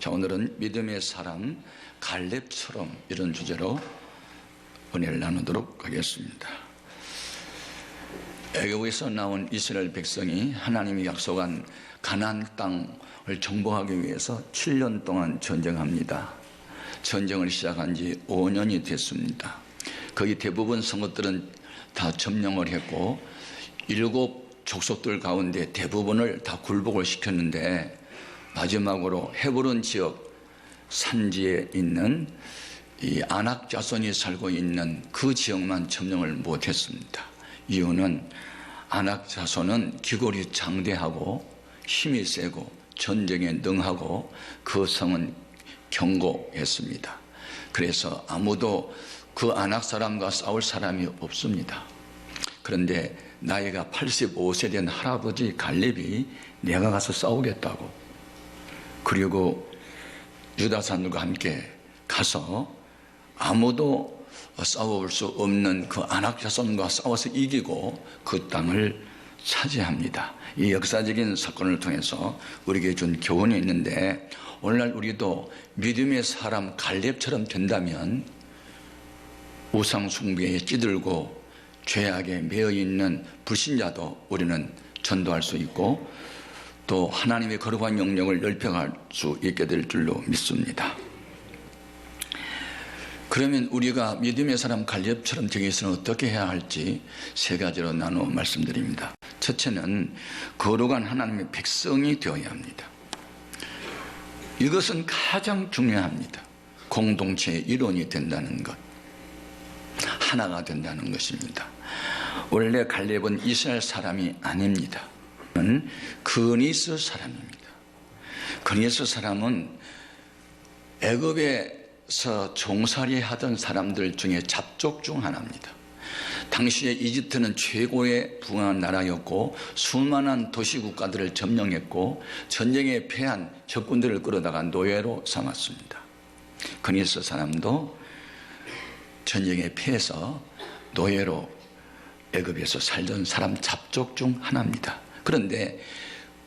자, 오늘은 믿음의 사람 갈렙처럼 이런 주제로 은혜를 나누도록 하겠습니다. 애굽에서 나온 이스라엘 백성이 하나님이 약속한 가나안 땅을 정복하기 위해서 7년 동안 전쟁합니다. 전쟁을 시작한 지 5년이 됐습니다. 거의 대부분 성읍들은 다 점령을 했고 7 족속들 가운데 대부분을 다 굴복을 시켰는데 마지막으로 헤브론 지역 산지에 있는 이 아낙 자손이 살고 있는 그 지역만 점령을 못했습니다. 이유는 아낙 자손은 기골이 장대하고 힘이 세고 전쟁에 능하고 그 성은 견고했습니다. 그래서 아무도 그 아낙 사람과 싸울 사람이 없습니다. 그런데 나이가 85세 된 할아버지 갈렙이 내가 가서 싸우겠다고, 그리고 유다 사람들과 함께 가서 아무도 싸울 수 없는 그 아낙 자손과 싸워서 이기고 그 땅을 차지합니다. 이 역사적인 사건을 통해서 우리에게 준 교훈이 있는데, 오늘날 우리도 믿음의 사람 갈렙처럼 된다면 우상 숭배에 찌들고 죄악에 매여 있는 불신자도 우리는 전도할 수 있고 또 하나님의 거룩한 영역을 넓혀갈 수 있게 될 줄로 믿습니다. 그러면 우리가 믿음의 사람 갈렙처럼 되기 위해서는 어떻게 해야 할지 3가지로 나누어 말씀드립니다. 첫째는 거룩한 하나님의 백성이 되어야 합니다. 이것은 가장 중요합니다. 공동체의 일원이 된다는 것, 하나가 된다는 것입니다. 원래 갈렙은 이스라엘 사람이 아닙니다. 그는 그니스 사람입니다. 그니스 사람은 애굽에서 종살이 하던 사람들 중에 잡족 중 하나입니다. 당시에 이집트는 최고의 부강한 나라였고 수많은 도시국가들을 점령했고 전쟁에 패한 적군들을 끌어다가 노예로 삼았습니다. 그니스 사람도 전쟁에 패해서 노예로 애굽에서 살던 사람 잡족 중 하나입니다. 그런데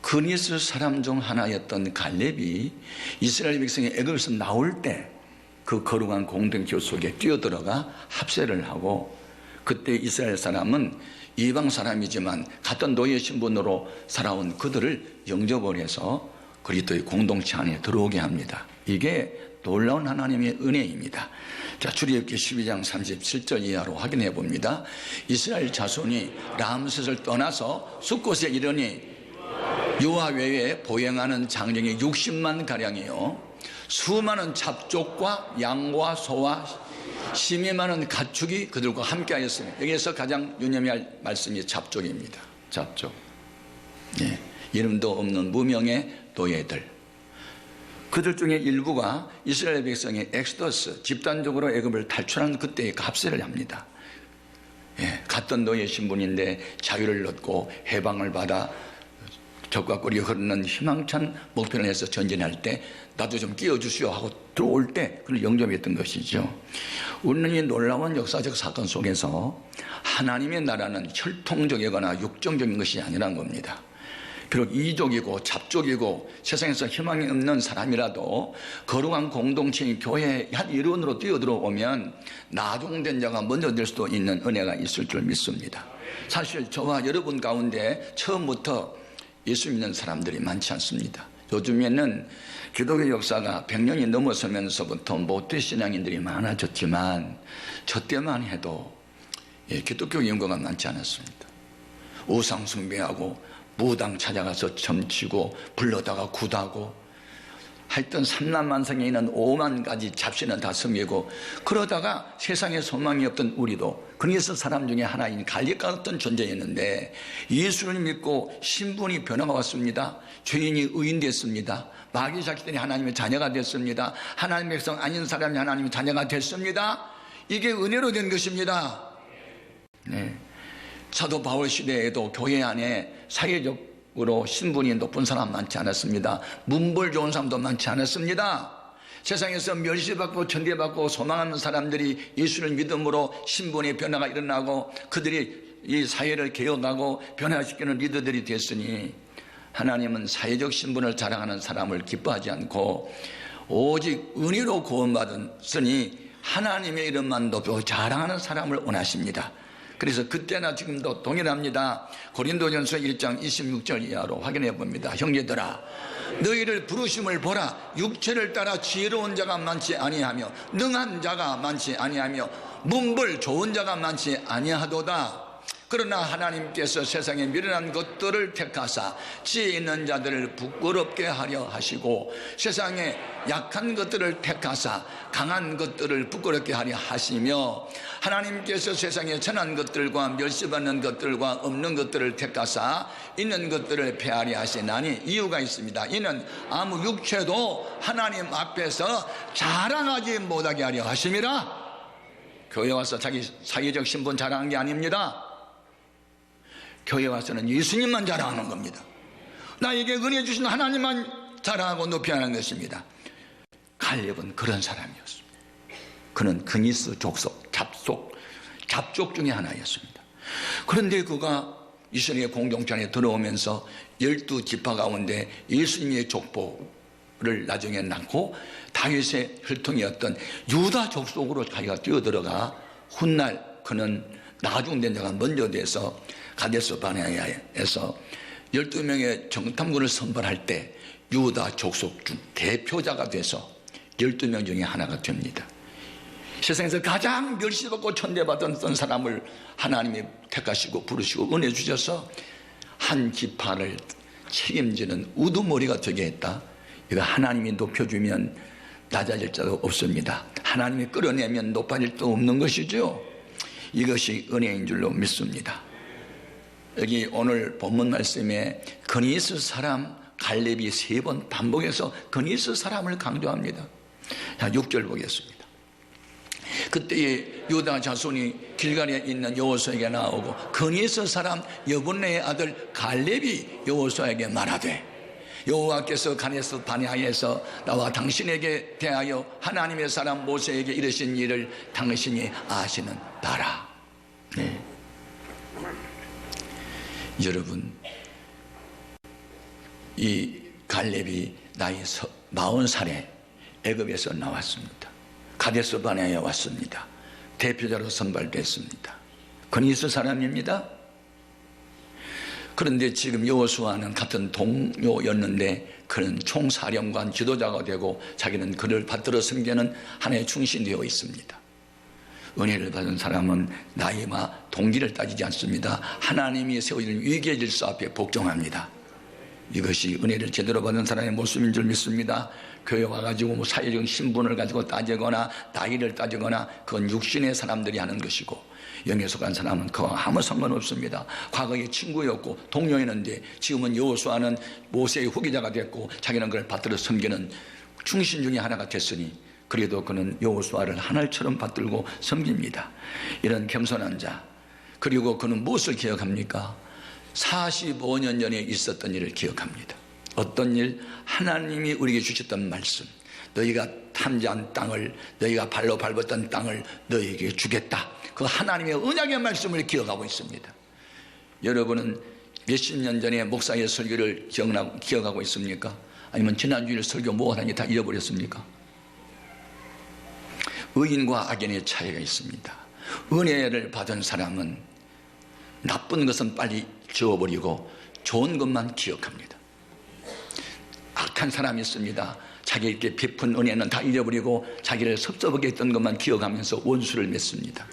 그니스 사람 중 하나였던 갈렙이 이스라엘 백성이 애굽에서 나올 때 그 거룩한 공동체 속에 뛰어들어가 합세를 하고, 그때 이스라엘 사람은 이방 사람이지만 같은 노예 신분으로 살아온 그들을 영접을 해서 그리스도의 공동체 안에 들어오게 합니다. 이게 놀라운 하나님의 은혜입니다. 자, 출애굽기 12장 37절 이하로 확인해 봅니다. 이스라엘 자손이 람셋을 떠나서 숫곳에 이르니 여호와 외에 보행하는 장정이 60만 가량이요, 수많은 잡족과 양과 소와 심히 많은 가축이 그들과 함께 하였습니다. 여기에서 가장 유념해야 할 말씀이 잡족입니다. 잡족. 예, 이름도 없는 무명의 노예들. 그들 중에 일부가 이스라엘 백성의 엑소더스, 집단적으로 애굽을 탈출한 그때에 합세를 합니다. 예, 같은 노예 신분인데 자유를 얻고 해방을 받아 적과 꿀이 흐르는 희망찬 목표를 해서 전진할 때 나도 좀 끼워주시오 하고 들어올 때 그걸 영접했던 것이죠. 우리는 이 놀라운 역사적 사건 속에서 하나님의 나라는 혈통적이거나 육정적인 것이 아니란 겁니다. 비록 이족이고 잡족이고 세상에서 희망이 없는 사람이라도 거룩한 공동체인 교회의 한 일원으로 뛰어들어오면 나중된 자가 먼저 될 수도 있는 은혜가 있을 줄 믿습니다. 사실 저와 여러분 가운데 처음부터 예수 믿는 사람들이 많지 않습니다. 요즘에는 기독교 역사가 100년이 넘어서면서부터 모태 신앙인들이 많아졌지만 저 때만 해도 기독교 인구가 많지 않았습니다. 우상 숭배하고 무당 찾아가서 점치고 불러다가 굿하고 하여튼 3만만성에 있는 5만 가지 잡신은 다 섬기고, 그러다가 세상에 소망이 없던 우리도 그래서 사람 중에 하나인 갈렙 같은 존재였는데 예수를 믿고 신분이 변화가 왔습니다. 죄인이 의인 됐습니다. 마귀 잡히더니 하나님의 자녀가 됐습니다. 하나님의 백성 아닌 사람이 하나님의 자녀가 됐습니다. 이게 은혜로 된 것입니다. 네. 사도 바울 시대에도 교회 안에 사회적으로 신분이 높은 사람 많지 않았습니다. 문벌 좋은 사람도 많지 않았습니다. 세상에서 멸시받고 천대받고 소망하는 사람들이 예수를 믿음으로 신분의 변화가 일어나고 그들이 이 사회를 개혁하고 변화시키는 리더들이 됐으니, 하나님은 사회적 신분을 자랑하는 사람을 기뻐하지 않고 오직 은혜로 구원받았으니 하나님의 이름만 높여 자랑하는 사람을 원하십니다. 그래서 그때나 지금도 동일합니다. 고린도전서 1장 26절 이하로 확인해 봅니다. 형제들아, 너희를 부르심을 보라. 육체를 따라 지혜로운 자가 많지 아니하며 능한 자가 많지 아니하며 문벌 좋은 자가 많지 아니하도다. 그러나 하나님께서 세상에 미련한 것들을 택하사 지혜 있는 자들을 부끄럽게 하려 하시고 세상에 약한 것들을 택하사 강한 것들을 부끄럽게 하려 하시며 하나님께서 세상에 천한 것들과 멸시받는 것들과 없는 것들을 택하사 있는 것들을 폐하려 하시나니 이유가 있습니다. 이는 아무 육체도 하나님 앞에서 자랑하지 못하게 하려 하심이라. 교회 와서 자기 사회적 신분 자랑한 게 아닙니다. 교회 와서는 예수님만 자랑하는 겁니다. 나에게 은혜 주신 하나님만 자랑하고 높이하는 것입니다. 갈렙은 그런 사람이었습니다. 그는 그니스 족속, 잡족 중에 하나였습니다. 그런데 그가 이스라엘 공동체 안에 들어오면서 12지파 가운데 예수님의 족보를 나중에 낳고 다윗의 혈통이었던 유다 족속으로 자기가 뛰어들어가 훗날 그는 나중된 자가 먼저 돼서 가데스 바네아에서 12명의 정탐군을 선발할 때 유다 족속 중 대표자가 돼서 12명 중에 하나가 됩니다. 세상에서 가장 멸시받고 천대받았던 사람을 하나님이 택하시고 부르시고 은혜 주셔서 한 지파를 책임지는 우두머리가 되게 했다. 이거 하나님이 높여주면 낮아질 자도 없습니다. 하나님이 끌어내면 높아질 수 없는 것이죠. 이것이 은혜인 줄로 믿습니다. 여기 오늘 본문 말씀에 그니스 사람 갈렙이 3번 반복해서 그니스 사람을 강조합니다. 자, 6절 보겠습니다. 그때에 유다 자손이 길갈에 있는 여호수아에게 나오고 그니스 사람 여분네의 아들 갈렙이 여호수아에게 말하되 여호와께서 가데스 바네아에서 나와 당신에게 대하여 하나님의 사람 모세에게 이르신 일을 당신이 아시는 바라. 네. 여러분, 이 갈렙이 나이 40살에 애굽에서 나왔습니다. 가데스 바네아에 왔습니다. 대표자로 선발됐습니다. 그니스 사람입니다. 그런데 지금 여호수아는 같은 동료였는데 그는 총사령관 지도자가 되고 자기는 그를 받들어 섬기는 하나의 충신되어 있습니다. 은혜를 받은 사람은 나이와 동기를 따지지 않습니다. 하나님이 세우신 위기의 질서 앞에 복종합니다. 이것이 은혜를 제대로 받은 사람의 모습인 줄 믿습니다. 교회 와가지고 뭐 사회적 신분을 가지고 따지거나 나이를 따지거나 그건 육신의 사람들이 하는 것이고 영에 속한 사람은 그와 아무 상관없습니다. 과거에 친구였고 동료였는데 지금은 여호수아는 모세의 후계자가 됐고 자기는 그걸 받들어 섬기는 충신 중에 하나가 됐으니 그래도 그는 여호수아를 하늘처럼 받들고 섬깁니다. 이런 겸손한 자. 그리고 그는 무엇을 기억합니까? 45년 전에 있었던 일을 기억합니다. 어떤 일? 하나님이 우리에게 주셨던 말씀. 너희가 탐지한 땅을, 너희가 발로 밟았던 땅을 너희에게 주겠다. 그 하나님의 언약의 말씀을 기억하고 있습니다. 여러분은 몇십 년 전에 목사의 설교를 기억하고 있습니까? 아니면 지난주일 설교 뭐가 다니 다 잃어버렸습니까? 의인과 악인의 차이가 있습니다. 은혜를 받은 사람은 나쁜 것은 빨리 지워버리고 좋은 것만 기억합니다. 악한 사람이 있습니다. 자기에게 베푼 은혜는 다 잃어버리고 자기를 섭섭하게 했던 것만 기억하면서 원수를 맺습니다.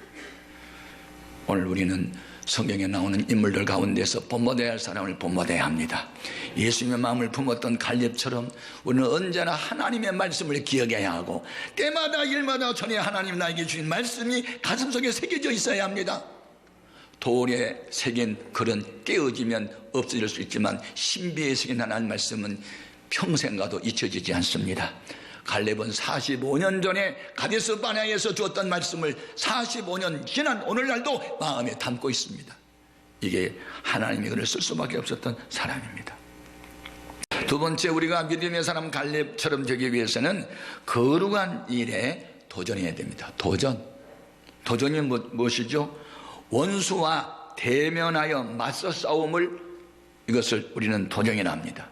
오늘 우리는 성경에 나오는 인물들 가운데서 본받아야 할 사람을 본받아야 합니다. 예수님의 마음을 품었던 갈렙처럼 우리는 언제나 하나님의 말씀을 기억해야 하고 때마다 일마다 전에 하나님 나에게 주신 말씀이 가슴속에 새겨져 있어야 합니다. 돌에 새긴 글은 깨어지면 없어질 수 있지만 신비에 새긴 하나님 말씀은 평생 가도 잊혀지지 않습니다. 갈렙은 45년 전에 가데스 바네아에서 주었던 말씀을 45년 지난 오늘날도 마음에 담고 있습니다. 이게 하나님이 그를 쓸 수밖에 없었던 사람입니다. 두 번째, 우리가 믿음의 사람 갈렙처럼 되기 위해서는 거룩한 일에 도전해야 됩니다. 도전이 무엇이죠? 원수와 대면하여 맞서 싸움을, 이것을 우리는 도전이라 합니다.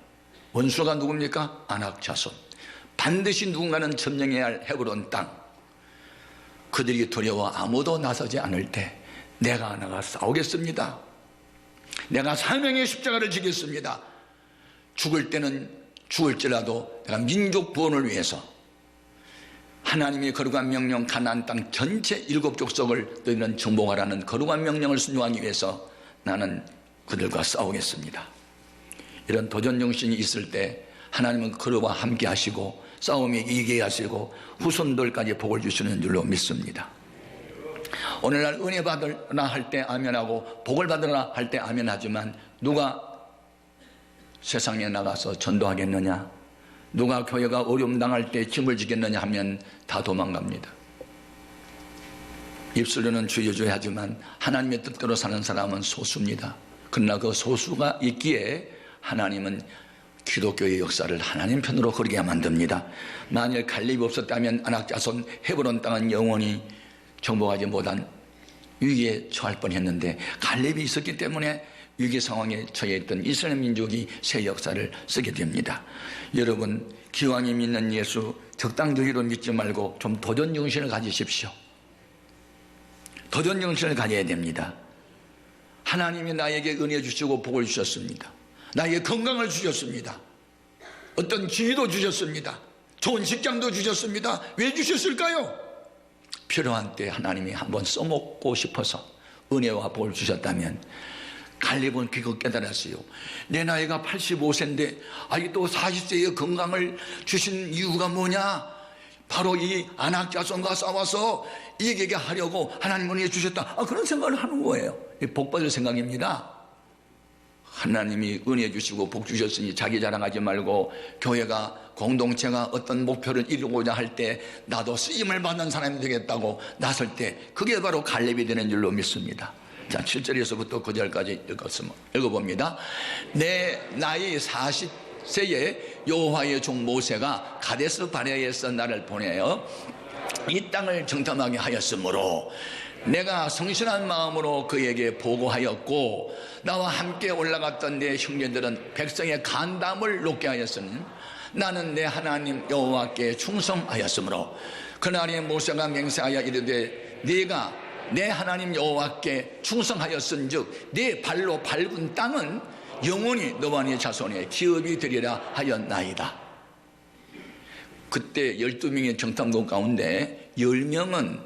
원수가 누굽니까? 안악 자손. 반드시 누군가는 점령해야 할 헤브론 땅. 그들이 두려워 아무도 나서지 않을 때 내가 나가 싸우겠습니다. 내가 사명의 십자가를 지겠습니다. 죽을 때는 죽을지라도 내가 민족 구원을 위해서 하나님의 거룩한 명령, 가나안 땅 전체 7족속을 너희는 정복하라는 거룩한 명령을 순종하기 위해서 나는 그들과 싸우겠습니다. 이런 도전 정신이 있을 때 하나님은 그들과 함께 하시고 싸움에 이기게 하시고 후손들까지 복을 주시는 줄로 믿습니다. 오늘날 은혜 받으라 할 때 아멘하고 복을 받으라 할 때 아멘하지만 누가 세상에 나가서 전도하겠느냐, 누가 교회가 어려움 당할 때 짐을 지겠느냐 하면 다 도망갑니다. 입술로는 주여 주여 하지만 하나님의 뜻대로 사는 사람은 소수입니다. 그러나 그 소수가 있기에 하나님은 기독교의 역사를 하나님 편으로 흐르게 만듭니다. 만일 갈렙이 없었다면 안악자손 헤브론 땅은 영원히 정복하지 못한 위기에 처할 뻔했는데 갈렙이 있었기 때문에 위기 상황에 처해 있던 이스라엘 민족이 새 역사를 쓰게 됩니다. 여러분, 기왕이 믿는 예수 적당주의로 믿지 말고 좀 도전 정신을 가지십시오. 도전 정신을 가져야 됩니다. 하나님이 나에게 은혜 주시고 복을 주셨습니다. 나에게 건강을 주셨습니다. 어떤 지위도 주셨습니다. 좋은 직장도 주셨습니다. 왜 주셨을까요? 필요한 때 하나님이 한번 써먹고 싶어서 은혜와 복을 주셨다면 갈렙은 그거 깨달았어요. 내 나이가 85세인데 아직도 40세의 건강을 주신 이유가 뭐냐? 바로 이 안악자손과 싸워서 이기게 하려고 하나님은 은혜 주셨다. 그런 생각을 하는 거예요. 복 받을 생각입니다. 하나님이 은혜 주시고 복 주셨으니 자기 자랑하지 말고 교회가 공동체가 어떤 목표를 이루고자 할 때 나도 쓰임을 받는 사람이 되겠다고 나설 때 그게 바로 갈렙이 되는 줄로 믿습니다. 자, 7절에서부터 9절까지 읽어봅니다. 내 나이 40세에 여호와의 종 모세가 가데스 바네아에서 나를 보내어 이 땅을 정탐하게 하였으므로 내가 성실한 마음으로 그에게 보고하였고 나와 함께 올라갔던 내 형제들은 백성의 간담을 높게 하였으니 나는 내 하나님 여호와께 충성하였으므로 그날에 모세가 맹세하여 이르되 네가 내 하나님 여호와께 충성하였은즉 네 발로 밟은 땅은 영원히 너와 네 자손의 기업이 되리라 하였나이다. 그때 12명의 정탐꾼 가운데 10명은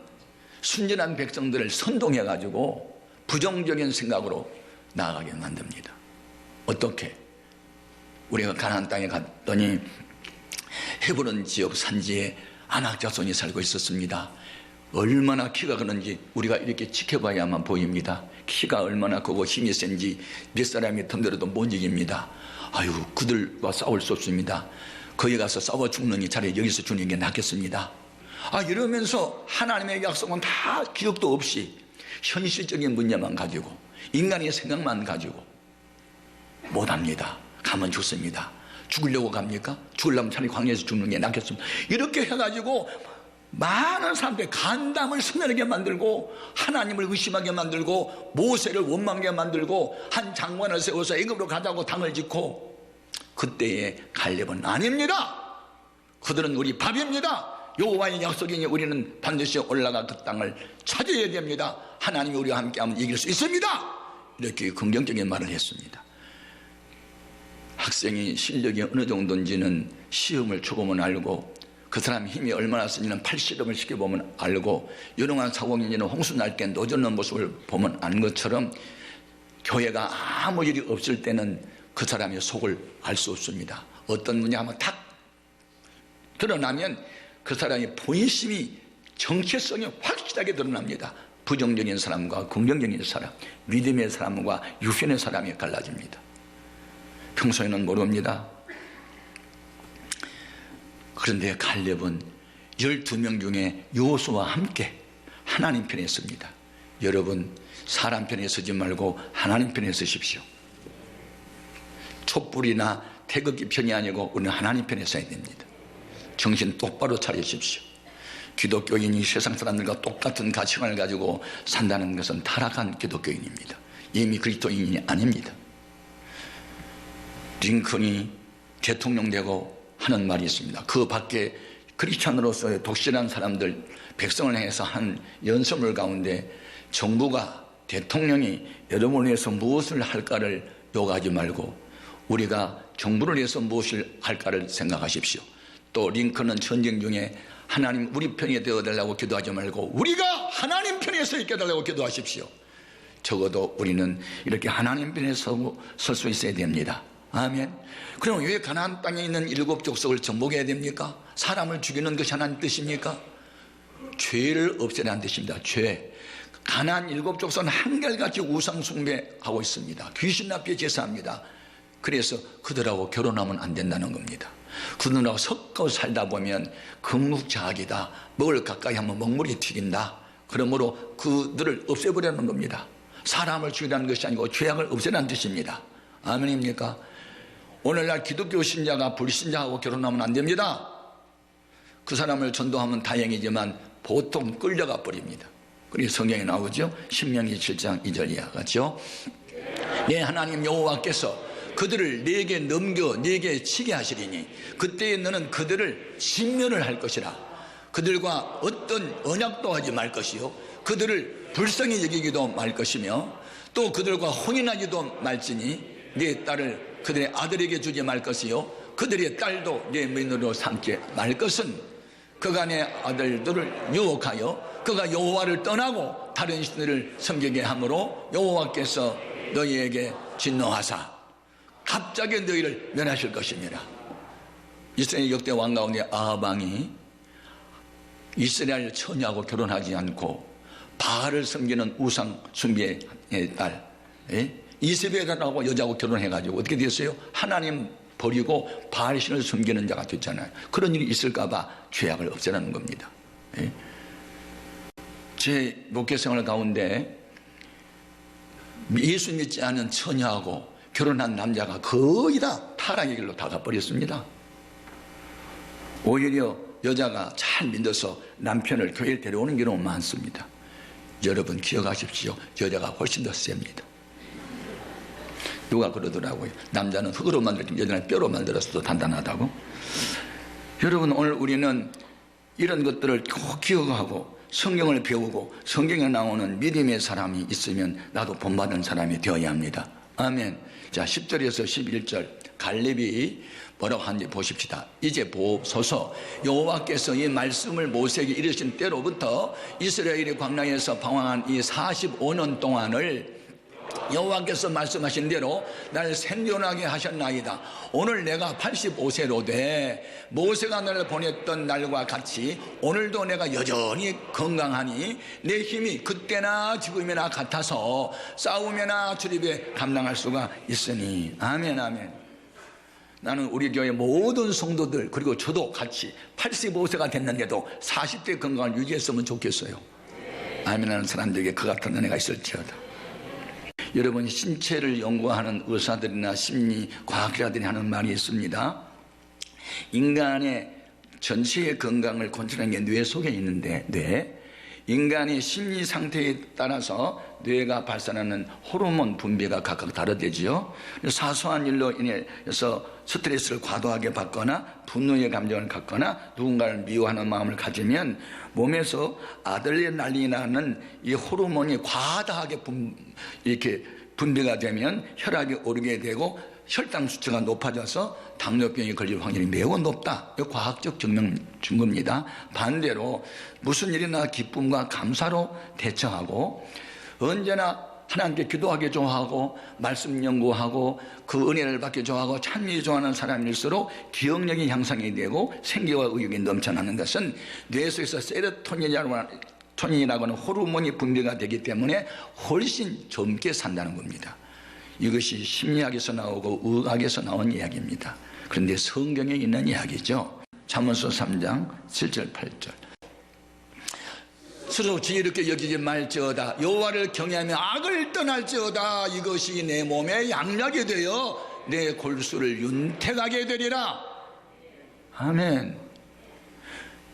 순전한 백성들을 선동해가지고 부정적인 생각으로 나아가게 만듭니다. 어떻게? 우리가 가나안 땅에 갔더니 헤브론 지역 산지에 안악자손이 살고 있었습니다. 얼마나 키가 크는지 우리가 이렇게 지켜봐야만 보입니다. 키가 얼마나 크고 힘이 센지 몇 사람이 덤벼도 못 이깁니다. 아유, 그들과 싸울 수 없습니다. 거기 가서 싸워 죽느니 차라리 여기서 죽는 게 낫겠습니다. 이러면서 하나님의 약속은 다 기억도 없이 현실적인 문제만 가지고 인간의 생각만 가지고 못합니다. 가면 죽습니다. 죽으려고 갑니까? 죽으려면 차라리 광야에서 죽는 게 낫겠습니다. 이렇게 해가지고 많은 사람들의 간담을 서늘하게 만들고 하나님을 의심하게 만들고 모세를 원망하게 만들고 한 장관을 세워서 애굽으로 가자고 당을 짓고 그때의 갈렙은 아닙니다. 그들은 우리 밥입니다. 여호와의 약속이니 우리는 반드시 올라가 그 땅을 찾아야 됩니다. 하나님이 우리와 함께하면 이길 수 있습니다. 이렇게 긍정적인 말을 했습니다. 학생이 실력이 어느 정도인지는 시험을 쳐보면 알고 그 사람 힘이 얼마나 쓰는지는 팔씨름을 시켜보면 알고 유능한 사공인지는 홍수 날개 노젓는 모습을 보면 아는 것처럼 교회가 아무 일이 없을 때는 그 사람의 속을 알 수 없습니다. 어떤 문제 한번 탁 드러나면 그 사람의 본심이 정체성이 확실하게 드러납니다. 부정적인 사람과 긍정적인 사람, 믿음의 사람과 유신의 사람이 갈라집니다. 평소에는 모릅니다. 그런데 갈렙은 12명 중에 여호수아와 함께 하나님 편에 섭니다. 여러분, 사람 편에 서지 말고 하나님 편에 서십시오. 촛불이나 태극기 편이 아니고 우리는 하나님 편에 서야 됩니다. 정신 똑바로 차리십시오. 기독교인이 세상 사람들과 똑같은 가치관을 가지고 산다는 것은 타락한 기독교인입니다. 이미 그리스도인이 아닙니다. 링컨이 대통령 되고 하는 말이 있습니다. 그 밖에 크리스찬으로서의 독실한 사람들, 백성을 향해서 한 연설문 가운데 정부가, 대통령이 여러분을 위해서 무엇을 할까를 요구하지 말고 우리가 정부를 위해서 무엇을 할까를 생각하십시오. 또 링컨은 전쟁 중에 하나님 우리 편이 되어달라고 기도하지 말고 우리가 하나님 편에 서 있게 해달라고 기도하십시오. 적어도 우리는 이렇게 하나님 편에 설 수 있어야 됩니다. 아멘. 그럼 왜 가나안 땅에 있는 7 족속을 정복해야 됩니까? 사람을 죽이는 것이 하나님 뜻입니까? 죄를 없애라는 뜻입니다. 죄. 가나안 7 족속은 한결같이 우상 숭배하고 있습니다. 귀신 앞에 제사합니다. 그래서 그들하고 결혼하면 안 된다는 겁니다. 그들하고 섞어 살다 보면 금묵자학이다. 먹을 가까이 하면 먹물이 튀긴다. 그러므로 그들을 없애버리는 겁니다. 사람을 죽이라는 것이 아니고 죄악을 없애라는 뜻입니다. 아멘입니까? 오늘날 기독교 신자가 불신자하고 결혼하면 안 됩니다. 그 사람을 전도하면 다행이지만 보통 끌려가 버립니다. 그래서 성경에 나오죠. 신명기 7장 2절 이하 같죠. 내 하나님 여호와께서 그들을 내게 넘겨 내게 치게 하시리니 그때에 너는 그들을 진멸을 할 것이라. 그들과 어떤 언약도 하지 말 것이요 그들을 불쌍히 여기기도 말 것이며 또 그들과 혼인하지도 말지니 네 딸을 그들의 아들에게 주지 말 것이요 그들의 딸도 네 며느리로 삼지 말 것은 그간의 아들들을 유혹하여 그가 여호와를 떠나고 다른 신들을 섬기게 하므로 여호와께서 너희에게 진노하사 갑자기 너희를 멸하실 것입니다. 이스라엘 역대 왕 가운데 아합 왕이 이스라엘 처녀하고 결혼하지 않고 바알을 섬기는 우상 숭배의 딸 이세벨이라고 여자하고 결혼해가지고 어떻게 됐어요? 하나님 버리고 바알 신을 섬기는 자가 됐잖아요. 그런 일이 있을까봐 죄악을 없애라는 겁니다. 제 목회생활 가운데 예수 믿지 않은 처녀하고 결혼한 남자가 거의 다 타락의 길로 다 가버렸습니다. 오히려 여자가 잘 믿어서 남편을 교회에 데려오는 경우는 많습니다. 여러분 기억하십시오. 여자가 훨씬 더 셉니다. 누가 그러더라고요. 남자는 흙으로 만들었지만 여자는 뼈로 만들어서도 단단하다고. 여러분 오늘 우리는 이런 것들을 꼭 기억하고 성경을 배우고 성경에 나오는 믿음의 사람이 있으면 나도 본받은 사람이 되어야 합니다. 아멘. 자 10절에서 11절 갈렙이 뭐라고 하는지 보십시다. 이제 보소서 여호와께서 이 말씀을 모세에게 이르신 때로부터 이스라엘이 광야에서 방황한 이 45년 동안을 여호와께서 말씀하신 대로 날 생존하게 하셨나이다. 오늘 내가 85세로 돼 모세가 나를 보냈던 날과 같이 오늘도 내가 여전히 건강하니 내 힘이 그때나 지금이나 같아서 싸움이나 출입에 감당할 수가 있으니. 아멘 아멘. 나는 우리 교회 모든 성도들 그리고 저도 같이 85세가 됐는데도 40대 건강을 유지했으면 좋겠어요. 아멘 하는 사람들에게 그 같은 은혜가 있을지어다. 여러분 신체를 연구하는 의사들이나 심리과학자들이 하는 말이 있습니다. 인간의 전체의 건강을 컨트롤하는 게 뇌 속에 있는데 인간의 심리 상태에 따라서 뇌가 발산하는 호르몬 분비가 각각 다르대지요. 사소한 일로 인해서 스트레스를 과도하게 받거나 분노의 감정을 갖거나 누군가를 미워하는 마음을 가지면 몸에서 아드레날린이라는 이 호르몬이 과다하게 이렇게 분비가 되면 혈압이 오르게 되고 혈당 수치가 높아져서 당뇨병이 걸릴 확률이 매우 높다. 이거 과학적 증거입니다. 반대로 무슨 일이나 기쁨과 감사로 대처하고 언제나 하나님께 기도하기 좋아하고 말씀 연구하고 그 은혜를 받기 좋아하고 찬미 좋아하는 사람일수록 기억력이 향상이 되고 생기와 의욕이 넘쳐나는 것은 뇌 속에서 세로토닌이라고 하는 호르몬이 분비가 되기 때문에 훨씬 젊게 산다는 겁니다. 이것이 심리학에서 나오고 의학에서 나온 이야기입니다. 그런데 성경에 있는 이야기죠. 잠언서 3장 7절 8절 스스로 지혜롭게 여기지 말지어다. 여호와를 경외하며 악을 떠날지어다. 이것이 내 몸에 양약이 되어 내 골수를 윤택하게 되리라. 아멘.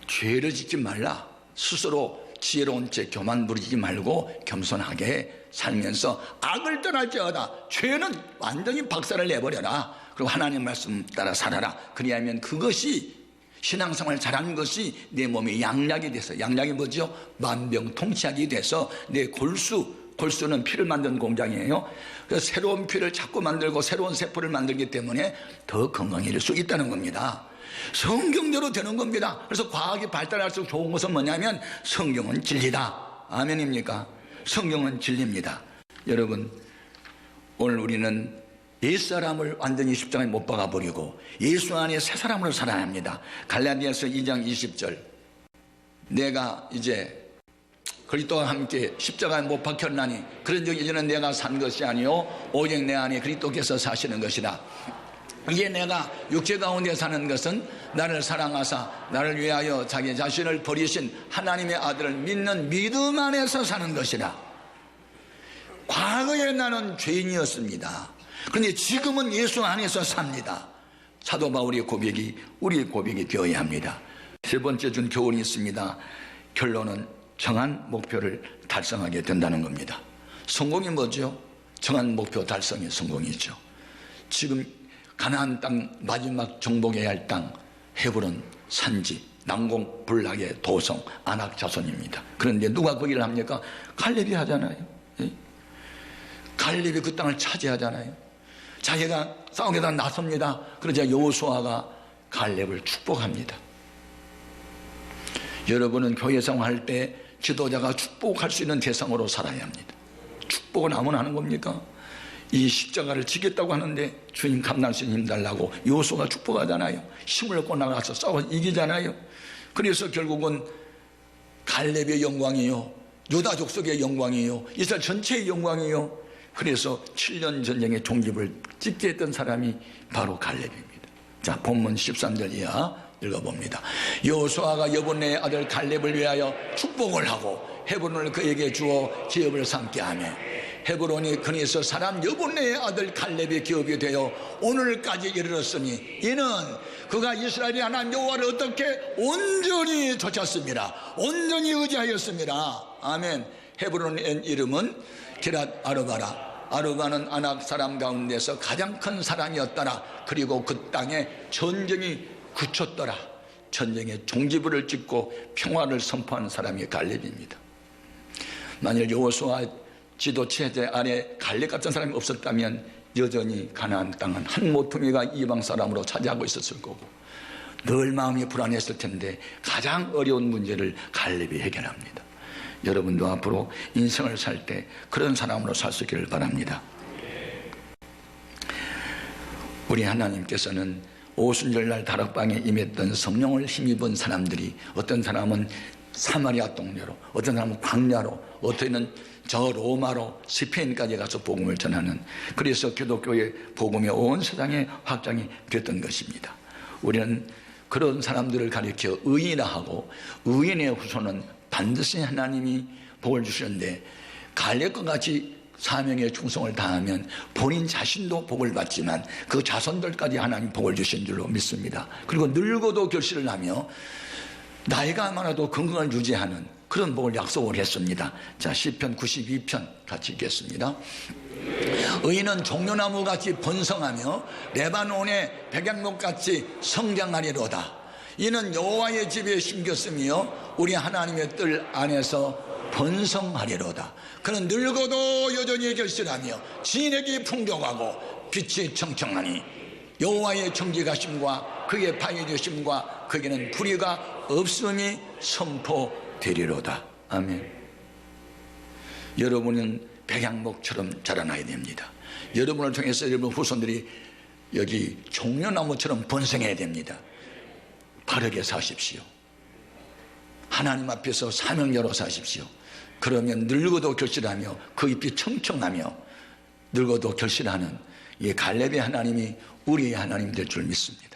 죄를 짓지 말라. 스스로 지혜로운 채 교만 부리지 말고 겸손하게 살면서 악을 떠날지어다. 죄는 완전히 박살을 내버려라. 그리고 하나님 말씀 따라 살아라. 그리하면 그것이 신앙생활 잘하는 것이 내 몸에 양약이 돼서, 양약이 뭐죠? 만병통치약이 돼서 내 골수는 피를 만드는 공장이에요. 그래서 새로운 피를 자꾸 만들고 새로운 세포를 만들기 때문에 더 건강해질 수 있다는 겁니다. 성경대로 되는 겁니다. 그래서 과학이 발달할수록 좋은 것은 뭐냐면 성경은 진리다. 아멘입니까? 성경은 진리입니다. 여러분, 오늘 우리는 옛사람을 완전히 십자가에 못 박아버리고 예수 안에 새 사람으로 살아야 합니다. 갈라디아서 2장 20절, 내가 이제 그리스도와 함께 십자가에 못 박혔나니 그런즉 이제는 내가 산 것이 아니요 오직 내 안에 그리스도께서 사시는 것이라. 이제 내가 육체 가운데 사는 것은 나를 사랑하사 나를 위하여 자기 자신을 버리신 하나님의 아들을 믿는 믿음 안에서 사는 것이라. 과거에 나는 죄인이었습니다. 그런데 지금은 예수 안에서 삽니다. 사도 바울의 고백이 우리의 고백이 되어야 합니다. 세 번째 준 교훈이 있습니다. 결론은 정한 목표를 달성하게 된다는 겁니다. 성공이 뭐죠? 정한 목표 달성이 성공이죠. 지금 가나안 땅 마지막 정복해야 할 땅 헤브론 산지 난공불락의 도성 아낙 자손입니다. 그런데 누가 거기를 합니까? 갈렙이 하잖아요. 갈렙이 그 땅을 차지하잖아요. 자기가 싸우게다 나섭니다. 그러자 여호수아가 갈렙을 축복합니다. 여러분은 교회 생활할 때 지도자가 축복할 수 있는 대상으로 살아야 합니다. 축복은 아무나 하는 겁니까? 이 십자가를 지겠다고 하는데 주님 감난신 힘 달라고 여호수아가 축복하잖아요. 힘을 얻고 나가서 싸워 이기잖아요. 그래서 결국은 갈렙의 영광이요, 유다 족속의 영광이요, 이스라엘 전체의 영광이요. 그래서 7년 전쟁의 종집을 찍게 했던 사람이 바로 갈렙입니다. 자, 본문 13절 이하 읽어봅니다. 여호수아가 여분의 아들 갈렙을 위하여 축복을 하고 헤브론을 그에게 주어 기업을 삼게 하며 헤브론이 그에서 사람 여분의 아들 갈렙의 기업이 되어 오늘까지 이르렀으니 이는 그가 이스라엘의 하나님 여호와를 어떻게 온전히 좇았습니다. 온전히 의지하였습니다. 아멘. 헤브론의 이름은 기랏 아르바라. 아르바는 아낙 사람 가운데서 가장 큰 사람이었더라. 그리고 그 땅에 전쟁이 그쳤더라. 전쟁에 종지부를 찍고 평화를 선포하는 사람이 갈렙입니다. 만일 여호수아 지도 체제 아래 갈렙 같은 사람이 없었다면 여전히 가나안 땅은 한 모퉁이가 이방 사람으로 차지하고 있었을 거고 늘 마음이 불안했을 텐데 가장 어려운 문제를 갈렙이 해결합니다. 여러분도 앞으로 인생을 살 때 그런 사람으로 살 수 있기를 바랍니다. 우리 하나님께서는 오순절날 다락방에 임했던 성령을 힘입은 사람들이 어떤 사람은 사마리아 동네로, 어떤 사람은 광야로, 어떤 저 로마로, 스페인까지 가서 복음을 전하는, 그래서 기독교의 복음이 온 세상에 확장이 됐던 것입니다. 우리는 그런 사람들을 가리켜 의인이라 하고 의인의 후손은 반드시 하나님이 복을 주시는데 갈렙과 같이 사명에 충성을 다하면 본인 자신도 복을 받지만 그 자손들까지 하나님 복을 주신 줄로 믿습니다. 그리고 늙어도 결실을 하며 나이가 많아도 건강을 유지하는 그런 복을 약속을 했습니다. 자, 시편 92편 같이 읽겠습니다. 의인은 종려나무같이 번성하며 레바논의 백향목같이 성장하리로다. 이는 여호와의 집에 심겼으며 우리 하나님의 뜰 안에서 번성하리로다. 그는 늙어도 여전히 결실하며 진액이 풍족하고 빛이 청청하니 여호와의 정직하심과 그의 방해주심과 그에게는 불의가 없음이 선포되리로다. 아멘. 여러분은 백향목처럼 자라나야 됩니다. 여러분을 통해서 여러분 후손들이 여기 종려나무처럼 번성해야 됩니다. 바르게 사십시오. 하나님 앞에서 사명자로 사십시오. 그러면 늙어도 결실하며 그 잎이 청청하며 늙어도 결실하는 이 갈렙의 하나님이 우리의 하나님 될 줄 믿습니다.